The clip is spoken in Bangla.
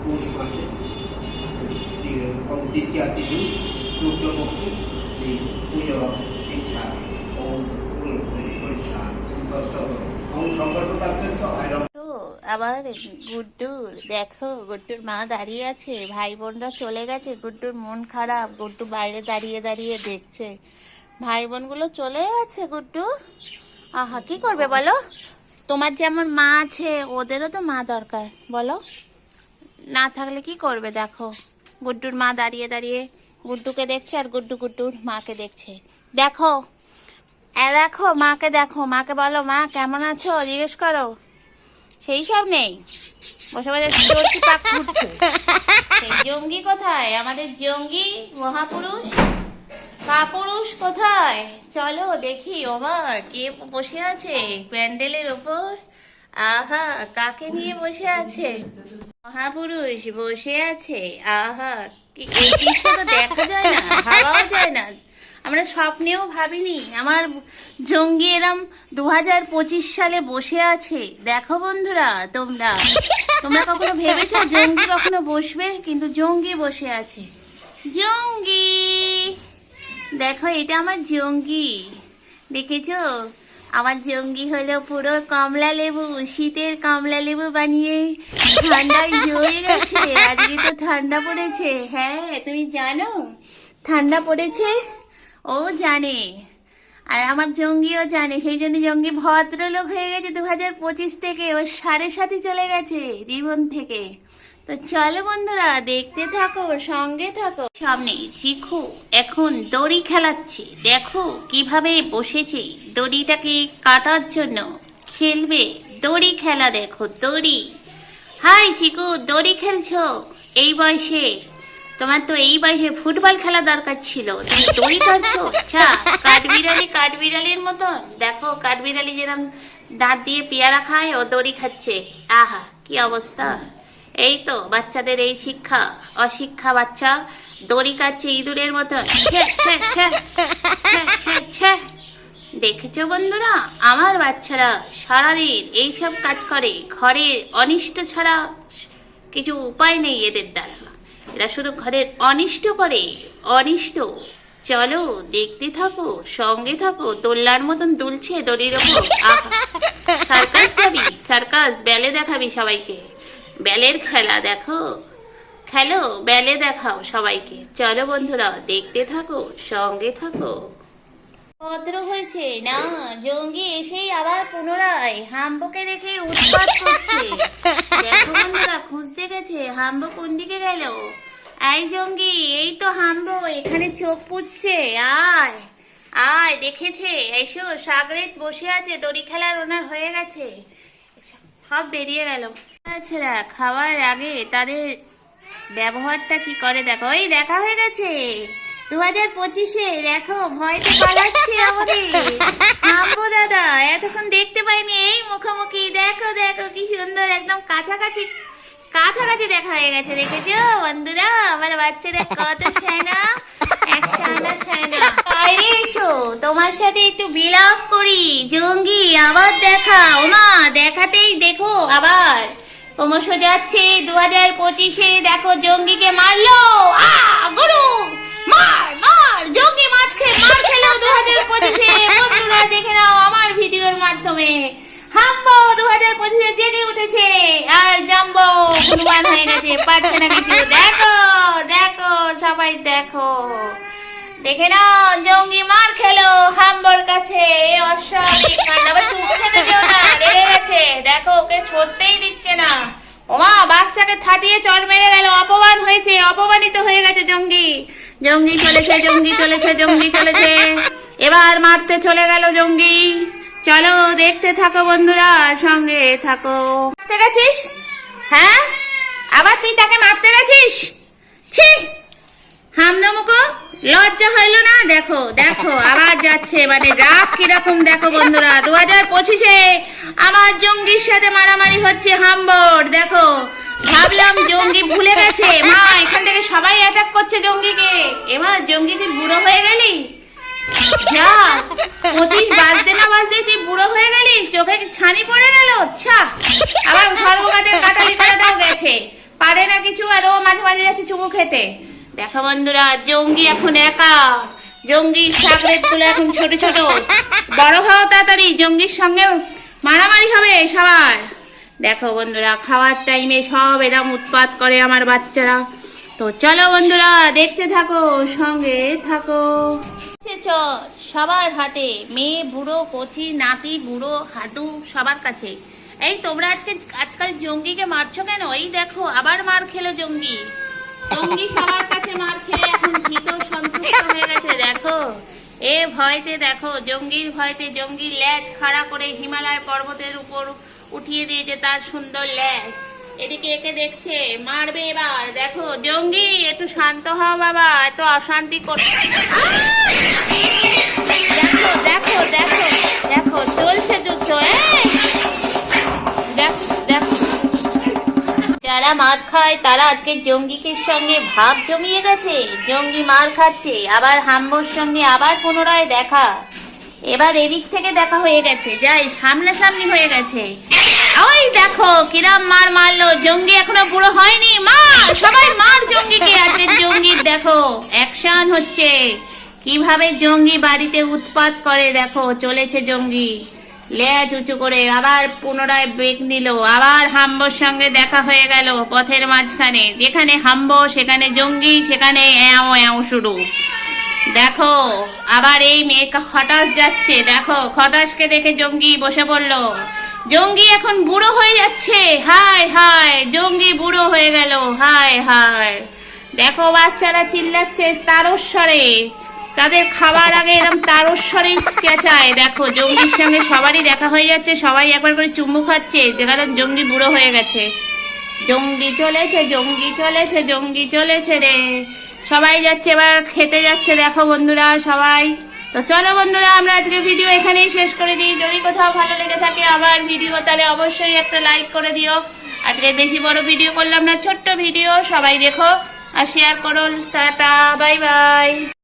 পৌষ মাসে তৃতীয়া তিথি শুক্লপক্ষে এই পুজো ইচ্ছা ও পরিষ্কার সংকল্প থাকতে আবার গুড্ডুর দেখো, গুড্ডুর মা দাঁড়িয়ে আছে, ভাই বোনরা চলে গেছে, গুড্ডুর মন খারাপ, গুড্ডু বাইরে দাঁড়িয়ে দাঁড়িয়ে দেখছে ভাই বোনগুলো চলে গেছে। গুড্ডু আহা কি করবে বলো, তোমার যেমন মা আছে ওদেরও তো মা দরকার, বলো না থাকলে কি করবে। দেখো গুড্ডুর মা দাঁড়িয়ে দাঁড়িয়ে গুড্ডুকে দেখছে আর গুড্ডু গুড্ডুর মাকে দেখছে। দেখো দেখো মাকে, দেখো মাকে বলো মা কেমন আছো জিজ্ঞেস করো, সেই সব নেই, বসে বসে চোরটি পাক ঘুরছে। সেই জঙ্গি কোথায়, আমাদের জঙ্গি মহাপুরুষ কাপুরুষ কোথায়, চলো দেখি ওমা কে বসে আছে প্যান্ডেলের ওপর। আহা কাকে নিয়ে বসে আছে, মহাপুরুষ বসে আছে। আহা এই দৃশ্য তো দেখা যায় না, ভাবাও যায় না, আমরা স্বপ্নেও ভাবিনি আমার জঙ্গি এরম 2025 সালে বসে আছে। দেখো বন্ধুরা, তোমরা কখনো ভেবেছো জঙ্গি কখনো বসবে, কিন্তু জঙ্গি বসে আছে। জঙ্গি দেখো, এটা আমার জঙ্গি, দেখেছো আমার জঙ্গি হলো পুরো কমলা লেবু, শীতের কমলা লেবু বানিয়ে ঠান্ডায় জড়ে গেছে। আজকে তো ঠান্ডা পড়েছে, হ্যাঁ তুমি জানো ঠান্ডা পড়েছে, ও জানে আর আমার জঙ্গিও জানে, সেই জন্য জঙ্গি ভদ্রলোক হয়ে গেছে 2025 থেকে, ওর সাথে চলে গেছে জীবন থেকে। তো চলো বন্ধুরা দেখতে থাকো, সঙ্গে থাকো। সামনে চিকু এখন দড়ি খেলাচ্ছে, দেখো কিভাবে বসেছে দড়িটাকে কাটার জন্য, খেলবে দড়ি খেলা। দেখো দড়ি, হাই চিকু দড়ি খেলছো এই বয়সে, তোমার তো এই বয়সে ফুটবল খেলা দরকার ছিল, তুমি দড়ি কাটছো। আচ্ছা কাঠবিড়ালির মতন, দেখো কাঠবিড়ালি যেরকম দাঁত দিয়ে পেয়ারা খায় ও দড়ি খাচ্ছে। আহা কি অবস্থা, এই তো বাচ্চাদের এই শিক্ষা, অশিক্ষা বাচ্চা দড়ি কাটছে ইঁদুরের মতন। দেখেছো বন্ধুরা, আমার বাচ্চারা সারাদিন এইসব কাজ করে, ঘরের অনিষ্ট ছাড়া কিছু উপায় নেই এদের দ্বারা, এরা শুধু ঘরের অনিষ্ট করে, অনিষ্ট। চলো দেখতে থাকো, সঙ্গে থাকো, দোল্লার মতন দুলছে দড়ির ওপর। সার্কাস যাবি, সার্কাস ব্যালে দেখাবি সবাইকে, ব্যালের খেলা দেখো, খেলো ব্যালে দেখাও সবাইকে। চলো বন্ধুরা দেখতে থাকো, সঙ্গে থাকো। ভদ্র হয়েছে না, জঙ্গি এসেই আবার পুনরায় হাম্বকে দেখে উৎপাত করছে। দেখো বন্ধুরা খুঁজতে গেছে, হাম্ব কোন দিকে গেল? এই জঙ্গি, এই তো হাম্ব, এখানে চোখ পুছছে, আয় আয়, দেখেছে এসো, সাগরেত বসে আছে, দড়ি খেলার ওনার হয়ে গেছে, সব বেরিয়ে গেল। ছেড়া খাওয়ার আগে তাদের ব্যবহারটা কি করে দেখো, এই দেখা হয়ে গেছে 2025-এ, দেখো ভয়তে পালাচ্ছে আমাদের হাম্বো দাদা, এতক্ষণ দেখতে পাইনি, এই মুখোমুখি দেখো, দেখো কি সুন্দর, একদম কাছাকাছি দেখা হয়ে গেছে। দেখেছো বন্ধুরা, আমার বাচ্চারা কত সেনা, এক সেনা। বাইরে এসো, তোমার সাথে একটু বিলাপ করি। জঙ্গি আবার দেখা, ওমা দেখাতেই দেখো আবার ক্রমশ যাচ্ছে 2025-এ, দেখো জঙ্গিকে মারলো, গুরু মার জঙ্গি মার খেলো 2025-এ। বন্ধুরা দেখে নাও আমার ভিডিওর মাধ্যমে, হাম্বো 2025-এ জেগে উঠেছে আর জাম্বো হনুমান হয়ে গেছে, পারছে না কিছু। দেখো দেখো সবাই দেখো, দেখে নাও জঙ্গি মার খেলো হাম্বোর কাছে, অস্বাভাবিক কাণ্ড। আবার চুমু খেতে দিও না, রেগে গেছে, দেখো ওকে ছড়তেই দিচ্ছে না। ওমা বাচ্চাকে থাটিয়ে চড় মেরে গেল, অপমান হয়েছে, অপমানিত হয়ে গেছে জঙ্গি। জঙ্গি চলেছে, এবার মারতে চলে গেল জঙ্গি। চলো দেখতে থাকো বন্ধুরা, সঙ্গে থাকো। মারতে গেছিস, হ্যাঁ আবার তুই তাকে মারতে গেছিস, ছি হামদমুকো, লজ্জা হইল না? দেখো দেখো আবার যাচ্ছে, মানে রাগ কিরকম দেখো বন্ধুরা। 2025-এ আমার জঙ্গির সাথে মারামারি হচ্ছে হাম্বর। দেখো ভাবলাম জঙ্গি ভুলে গেছে, মা এখান থেকে সবাই অ্যাটাক করছে জঙ্গিকে। এবার জঙ্গি তুই বুড়ো হয়ে গেলি, যা 25 বাজতে না বাজতে তুই বুড়ো হয়ে গেলি, চোখে ছানি পড়ে গেল। আচ্ছা আবার সর্বঘাটের কাটালি করাটাও গেছে, পারে না কিছু, আর ও মাঝে মাঝে যাচ্ছে চুমু খেতে। দেখো বন্ধুরা, জঙ্গি এখন একা। জঙ্গির সাগরেদ গুলো এখন ছোট ছোট। বড় হও তাড়াতাড়ি, জঙ্গির সঙ্গে মারামারি হবে সবার। দেখো বন্ধুরা, খাওয়ার টাইমে সব এরম উৎপাত করে আমার বাচ্চারা। তো চলো বন্ধুরা, দেখতে থাকো, সঙ্গে থাকো। সবার হাতে, মেয়ে বুড়ো কচি নাতি বুড়ো হাতু সবার কাছে। এই তোমরা আজকাল জঙ্গিকে মারছো কেন? এই দেখো আবার মার খেলো জঙ্গি। জঙ্গি সবার কাছে মার খেলে এখন ভীত সন্তুষ্ট হয়ে গেছে। দেখো এ ভয়তে, দেখো জঙ্গির ভয়তে জঙ্গির ল্যাজ খাড়া করে হিমালয় পর্বতের উপর উঠিয়ে দিয়েছে তার সুন্দর ল্যাজ। এদিকে একে দেখছে, মারবে এবার। দেখো জঙ্গি, একটু শান্ত হও বাবা, এত অশান্তি করছে। দেখো দেখো দেখো দেখো, চলছে যুদ্ধ। দেখো দেখো, যারা মার খায় তারা আজকে জঙ্গিকে সঙ্গে ভাব জমিয়ে গেছে। জঙ্গি মার খাচ্ছে, আবার হাম্বর সঙ্গে আবার পুনরায় দেখা। এবার এদিক থেকে দেখা হয়ে গেছে, যাই সামনাসামনি হয়ে গেছে। ওই দেখো কিরাম মার মারলো। জঙ্গি এখনো বুড়ো হয়নি। মার, সবাই মার জঙ্গিকে। আজকে জঙ্গির দেখো অ্যাকশন হচ্ছে, কিভাবে জঙ্গি বাড়িতে উৎপাত করে। দেখো চলেছে জঙ্গি লেজ উঁচু করে, আবার পুনরায় ব্রেক নিল। আবার হাম্বর সঙ্গে দেখা হয়ে গেল পথের মাঝখানে। যেখানে হাম্বো সেখানে জঙ্গি, সেখানে এও এও শুরু। দেখো আবার এই মেয়েটা খটাস যাচ্ছে। দেখো খটাসকে দেখে জঙ্গি বসে পড়লো। জঙ্গি এখন বুড়ো হয়ে যাচ্ছে। হায় হায়, জঙ্গি বুড়ো হয়ে গেল। হায় হায়, দেখো বাচ্চারা চিল্লাচ্ছে তারস্বরে। তাদের খাবার আগে এরকম তারস্বরেই চেঁচায়। দেখো জঙ্গির সঙ্গে সবারই দেখা হয়ে যাচ্ছে, সবাই একবার করে চুমু খাচ্ছে, যে কারণ জঙ্গি বুড়ো হয়ে গেছে। জঙ্গি চলেছে, জঙ্গি চলেছে, জঙ্গি চলেছে রে। সবাই যাচ্ছে, এবার খেতে যাচ্ছে। দেখো বন্ধুরা সবাই। তো চলো বন্ধুরা, আমরা আজকে ভিডিও এখানেই শেষ করে দিই। যদি কোথাও ভালো লেগে থাকে আমার ভিডিও, তাহলে অবশ্যই একটা লাইক করে দিও। আজকে বেশি বড় ভিডিও করলাম না, ছোট্ট ভিডিও। সবাই দেখো আর শেয়ার করো। Tata, bye bye.